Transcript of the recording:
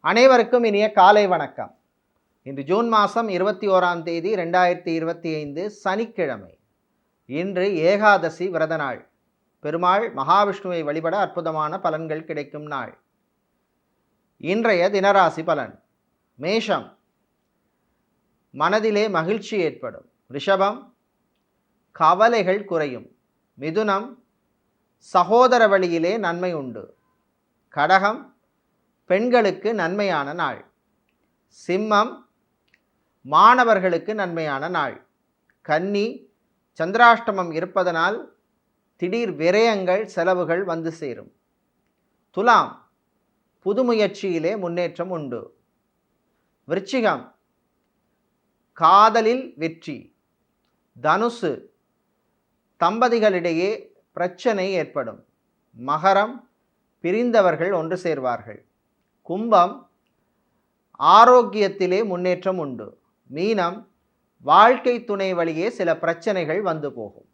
அனைவருக்கும் இனிய காலை வணக்கம். இன்று ஜூன் மாதம் 21ஆம் தேதி 2025 சனிக்கிழமை. இன்று ஏகாதசி விரத நாள். பெருமாள் மகாவிஷ்ணுவை வழிபட அற்புதமான பலன்கள் கிடைக்கும் நாள். இன்றைய தினராசி பலன். மேஷம், மனதிலே மகிழ்ச்சி ஏற்படும். ரிஷபம், கவலைகள் குறையும். மிதுனம், சகோதர வழியிலே நன்மை உண்டு. கடகம், பெண்களுக்கு நன்மையான நாள். சிம்மம், மாணவர்களுக்கு நன்மையான நாள். கன்னி, சந்திராஷ்டமம் இருப்பதனால் திடீர் விரயங்கள் செலவுகள் வந்து சேரும். துலாம், புது முயற்சியிலே முன்னேற்றம் உண்டு. விருச்சிகம், காதலில் வெற்றி. தனுசு, தம்பதிகளிடையே பிரச்சனை ஏற்படும். மகரம், பிரிந்தவர்கள் ஒன்று சேர்வார்கள். கும்பம், ஆரோக்கியத்திலே முன்னேற்றம் உண்டு. மீனம், வாழ்க்கை துணை வழியே சில பிரச்சனைகள் வந்து போகும்.